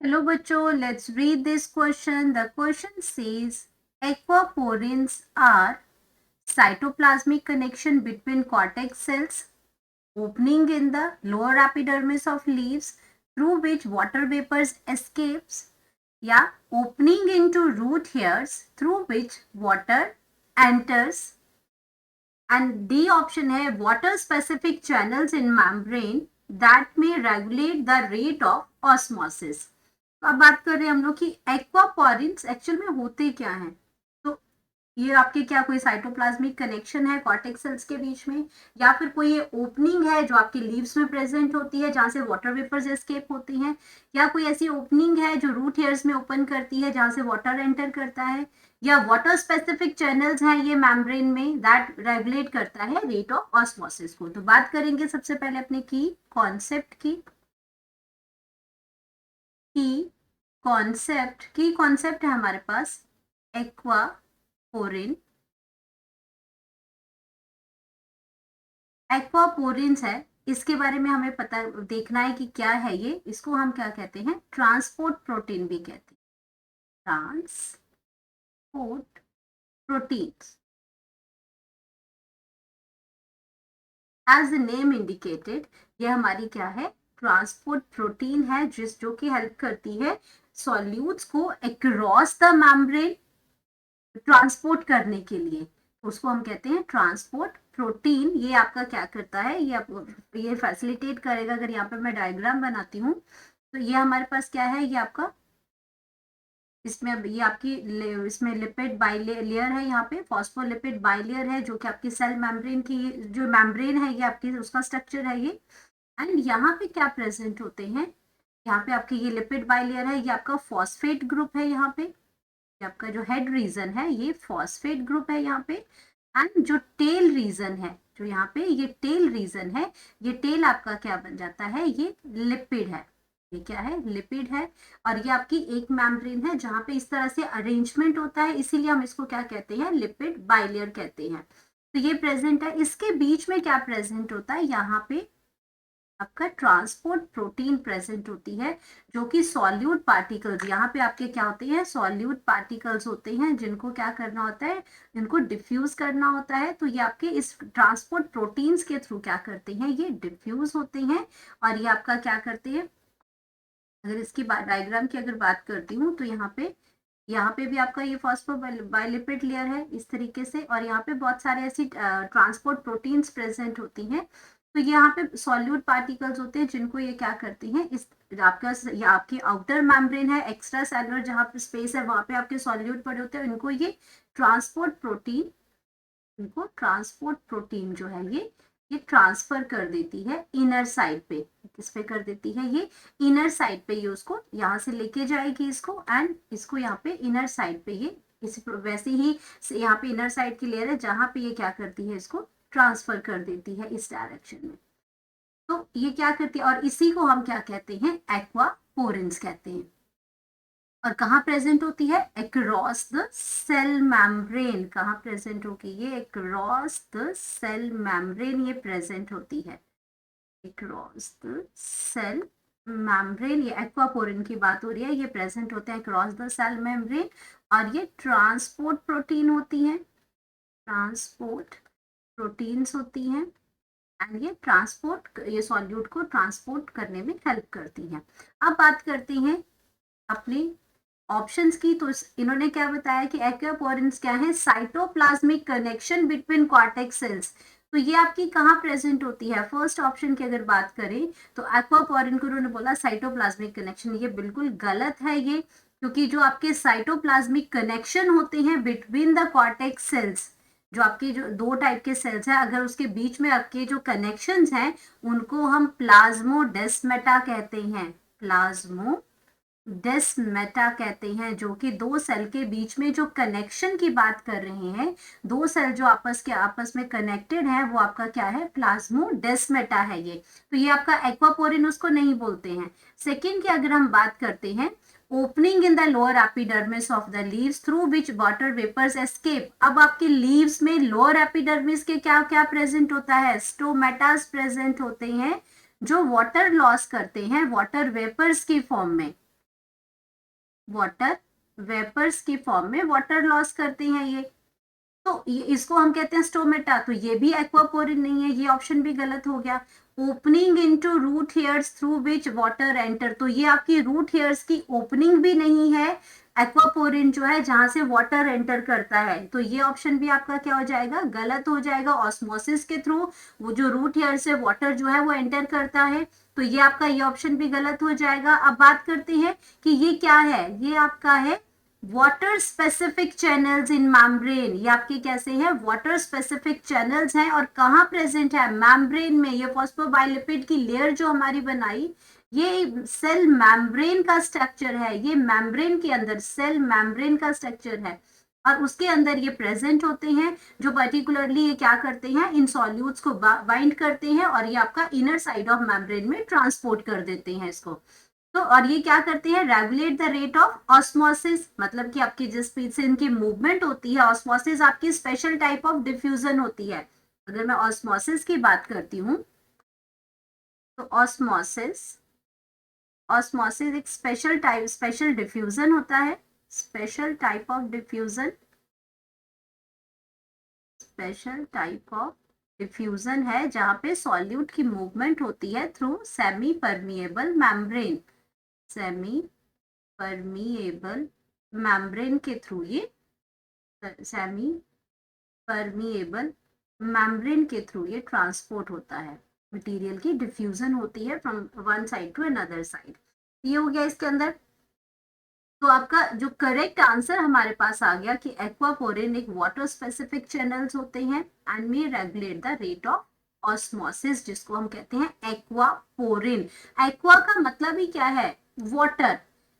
Hello बच्चों, let's read this question. The question says aquaporins are cytoplasmic connection between cortex cells, opening in the lower epidermis of leaves through which water vapors escapes, या opening into root hairs through which water enters. And D option है water specific channels in membrane that may regulate the rate of osmosis. तो अब बात कर रहे हैं हम लोग कि एक्वापोरिन्स एक्चुअल में होते क्या हैं। तो ये आपके क्या कोई साइटोप्लाज्मिक कनेक्शन है कॉर्टेक्स सेल्स के बीच में, या फिर कोई ये ओपनिंग है जो आपके लीव्स में प्रेजेंट होती है जहां से वाटर वेपर्स एस्केप होती हैं, या कोई ऐसी ओपनिंग है जो रूट हेयर्स में ओपन करती है जहां से वाटर एंटर करता है, या वाटर स्पेसिफिक चैनल्स हैं ये मेम्ब्रेन में दैट रेगुलेट करता है रेट ऑफ ऑस्मोसिस को। तो बात करेंगे सबसे पहले अपने की कॉन्सेप्ट की कॉन्सेप्ट है हमारे पास एक्वापोरिन। एक्वापोरिन्स है, इसके बारे में हमें पता देखना है कि क्या है ये। इसको हम क्या कहते हैं, ट्रांसपोर्ट प्रोटीन भी कहते हैं, transport proteins. As the name indicated, ये हमारी क्या है, ट्रांसपोर्ट प्रोटीन है जो कि हेल्प करती है सॉल्यूट्स को अक्रॉस द मेम्ब्रेन ट्रांसपोर्ट करने के लिए। उसको हम कहते हैं ट्रांसपोर्ट प्रोटीन। ये आपका क्या करता है, ये फैसिलिटेट करेगा। अगर यहाँ पे मैं डायग्राम बनाती हूँ तो ये हमारे पास क्या है, ये आपका इसमें अब ये आपकी इसमें लिपिड बाइलेयर है, यहाँ पे फॉस्फोलिपिड बाइलेयर है जो कि आपकी सेल मेम्ब्रेन की जो मेम्ब्रेन है ये आपकी उसका स्ट्रक्चर है ये। एंड यहाँ पे क्या प्रेजेंट होते हैं, यहाँ पे आपकी ये लिपिड बाइलेयर है, ये आपका फॉस्फेट ग्रुप है। यहाँ पे ये आपका जो हेड रीजन है ये फॉस्फेट ग्रुप है यहाँ पे। एंड जो टेल रीजन है, जो यहाँ पे ये टेल रीजन है, ये टेल आपका क्या बन जाता है, ये लिपिड है। ये क्या है, लिपिड है। और ये आपकी एक मेम्ब्रेन है जहां पे इस तरह से अरेंजमेंट होता है, इसीलिए हम इसको क्या कहते हैं, लिपिड बाइलेयर कहते हैं। तो ये प्रेजेंट है। इसके बीच में क्या प्रेजेंट होता है, यहाँ पे आपका ट्रांसपोर्ट प्रोटीन प्रेजेंट होती है जो कि सॉल्यूट पार्टिकल्स, यहाँ पे आपके क्या होते हैं, सॉल्यूट पार्टिकल्स होते हैं जिनको क्या करना होता है, जिनको डिफ्यूज करना होता है। तो ये आपके इस ट्रांसपोर्ट प्रोटीन्स के थ्रू क्या करते हैं, ये डिफ्यूज होते हैं। और ये आपका क्या करते हैं, अगर इसकी डायग्राम की अगर बात करती हूँ तो यहाँ पे भी आपका ये फॉस्फो बाइलिपिड लेयर है इस तरीके से, और यहाँ पे बहुत सारे ऐसी ट्रांसपोर्ट प्रोटीन्स प्रेजेंट होती हैं। तो यहाँ पे सॉल्यूट पार्टिकल्स होते हैं जिनको ये क्या करती हैं, इस आपका ये आपकी आउटर मेम्ब्रेन है, एक्स्ट्रा सेलुलर जहाँ पे स्पेस है वहां पे आपके सॉल्यूट पड़े होते हैं, इनको ये ट्रांसपोर्ट प्रोटीन, इनको ट्रांसपोर्ट प्रोटीन जो है ये ट्रांसफर कर देती है इनर साइड पे। किस पे कर देती है, ये इनर साइड पे, ये उसको यहाँ से लेके जाएगी इसको, एंड इसको यहाँ पे इनर साइड पे ये इस वैसे ही यहाँ पे इनर साइड की लेयर है जहां पे ये क्या करती है, इसको ट्रांसफर कर देती है इस डायरेक्शन में। तो ये क्या करती है, और इसी को हम क्या कहते हैं, एक्वापोरिन्स कहते हैं। और कहाँ प्रेजेंट होती है, अक्रॉस द सेल मेम्ब्रेन। कहाँ प्रेजेंट होगी ये, अक्रॉस द सेल मेम्ब्रेन ये प्रेजेंट होती है, अक्रॉस द सेल मेम्ब्रेन। ये एक्वापोरिन की बात हो रही है, ये प्रेजेंट होते हैं अक्रॉस द सेल मेम्ब्रेन। और ये ट्रांसपोर्ट प्रोटीन होती है, ट्रांसपोर्ट प्रोटीन्स होती हैं। एंड ये ट्रांसपोर्ट, ये सॉल्यूट को ट्रांसपोर्ट करने में हेल्प करती हैं। अब बात करते हैं अपनी ऑप्शंस की। तो इन्होंने क्या बताया कि एक्वापोरिन्स क्या है, cytoplasmic connection between cortex cells. तो ये आपकी कहाँ प्रेजेंट होती है, फर्स्ट ऑप्शन की अगर बात करें तो एक्वापोरिन को उन्होंने बोला साइटोप्लाज्मिक कनेक्शन। ये बिल्कुल गलत है ये, क्योंकि जो आपके साइटोप्लाज्मिक कनेक्शन होते हैं बिटवीन द कॉर्टेक्स सेल्स, जो आपके जो दो टाइप के सेल्स हैं, अगर उसके बीच में आपके जो कनेक्शंस हैं उनको हम प्लाज्मोडेस्माटा कहते हैं, प्लाज्मो डेस्मेटा कहते हैं। जो कि दो सेल के बीच में जो कनेक्शन की बात कर रहे हैं, दो सेल जो आपस में कनेक्टेड है, वो आपका क्या है, प्लाज्मोडेस्मेटा है ये। तो ये आपका एक्वापोरिन उसको नहीं बोलते हैं। सेकेंड की अगर हम बात करते हैं, opening in the lower epidermis of the leaves through which water vapours escape. अब आपके लीव्स में लोअर एपिडर्मिस के क्या क्या प्रेजेंट होता है, स्टोमेटास प्रेजेंट होते हैं जो वाटर लॉस करते हैं वाटर वेपर्स की फॉर्म में। वाटर वेपर्स की फॉर्म में वाटर लॉस करते हैं ये, तो इसको हम कहते हैं स्टोमेटा, तो ये भी एक्वापोरिन नहीं है, ये ऑप्शन भी गलत हो गया। Opening into root hairs through which water enter, तो ये आपकी रूट हेयर्स की ओपनिंग भी नहीं है एक्वापोरिन जो है जहां से वाटर एंटर करता है, तो ये ऑप्शन भी आपका क्या हो जाएगा, गलत हो जाएगा। ऑस्मोसिस के थ्रू वो जो रूट हेयर से वाटर जो है वो एंटर करता है, तो ये आपका ये ऑप्शन भी गलत हो जाएगा। अब बात करते हैं कि ये क्या है, ये आपका है water specific channels in membrane, ये आपके कैसे हैं, वाटर स्पेसिफिक चैनल्स हैं, और कहाँ प्रेजेंट है, मैम्ब्रेन में। ये फॉस्फोबाइलिपिड की लेयर जो हमारी बनाई, ये सेल मैम्ब्रेन का स्ट्रक्चर है, ये मैम्ब्रेन के अंदर सेल मैम्ब्रेन का स्ट्रक्चर है, और उसके अंदर ये प्रेजेंट होते हैं, जो पर्टिकुलरली ये क्या करते हैं, इन सॉल्यूट्स को बाइंड करते हैं, और ये आपका इनर साइड ऑफ मैम्ब्रेन में ट्रांसपोर्ट कर देते हैं इसको। तो और ये क्या करते हैं, regulate the rate of osmosis, मतलब कि आपकी जिस स्पीड से इनकी मूवमेंट होती है, ऑस्मोसिस आपकी स्पेशल टाइप ऑफ डिफ्यूजन होती है। अगर मैं ऑस्मोसिस की बात करती हूँ, तो ऑस्मोसिस ऑस्मोसिस एक स्पेशल डिफ्यूजन होता है, special type of diffusion, special type of diffusion है जहां पे सॉल्यूट की मूवमेंट होती है through semi permeable membrane, semi permeable membrane के थ्रू, ये सेमी परमिएबल मैम्ब्रेन के थ्रू ये ट्रांसपोर्ट होता है, मटेरियल की डिफ्यूजन होती है from one side to another side. ये हो गया इसके अंदर। तो आपका जो करेक्ट आंसर हमारे पास आ गया कि एक्वापोरिन एक वाटर स्पेसिफिक चैनल्स होते हैं and may regulate the rate of osmosis, जिसको हम कहते हैं एक्वापोरिन। एक्वा का मतलब ही क्या है, वाटर।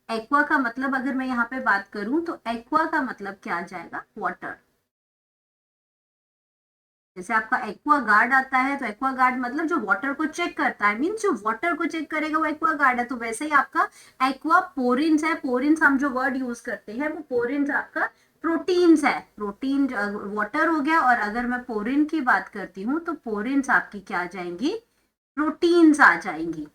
एक्वा का मतलब अगर मैं यहाँ पे बात करूं तो एक्वा का मतलब क्या आ जाएगा, वाटर। जैसे आपका एक्वा गार्ड आता है, तो एक्वा गार्ड मतलब जो वाटर को चेक करता है, मीन्स जो वाटर को चेक करेगा वो एक्वा गार्ड है, तो वैसे ही आपका एक्वा पोरिन्स है। पोरिन्स हम जो वर्ड यूज करते हैं वो पोरिन्स आपका प्रोटीन्स है, प्रोटीन वाटर हो गया। और अगर मैं पोरिन की बात करती हूँ तो पोरिन्स आपकी क्या आ जाएंगी, प्रोटीन्स आ जाएंगी।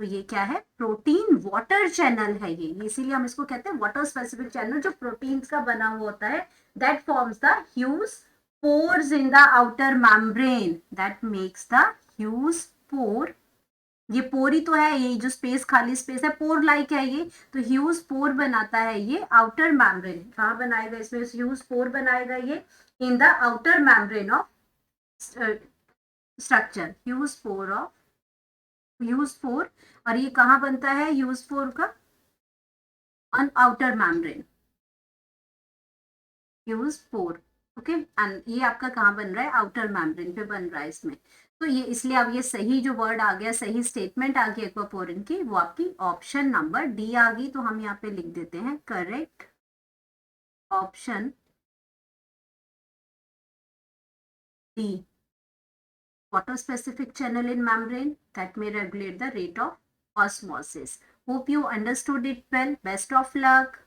तो ये क्या है, प्रोटीन वाटर चैनल है ये, इसीलिए हम इसको कहते हैं वाटर स्पेसिफिक चैनल, जो प्रोटीन्स का बना हुआ होता है, that forms the huge pores in the outer membrane that makes the huge pore। ये पोर ही तो है, ये जो स्पेस खाली स्पेस है पोर लाइक है ये, तो ह्यूज पोर बनाता है ये आउटर मैम्ब्रेन। कहाँ बनाएगा इसमें, ह्यूज पोर बनाएगा ये in the outer membrane of structure, huge pore. और ये कहाँ बनता है ह्यूज पोर का, on outer membrane, huge pore. Okay, and ये आपका कहाँ बन रहा है, आउटर मैम्ब्रेन पे बन रहा है इसमें। तो ये इसलिए अब ये सही जो वर्ड आ गया, सही स्टेटमेंट आ गई एक्वापोरिन की, वो आपकी ऑप्शन नंबर डी आ गई। तो हम यहाँ पे लिख देते हैं correct option D, water specific channel in membrane that may regulate the rate of osmosis. Hope you understood it well. Best of luck.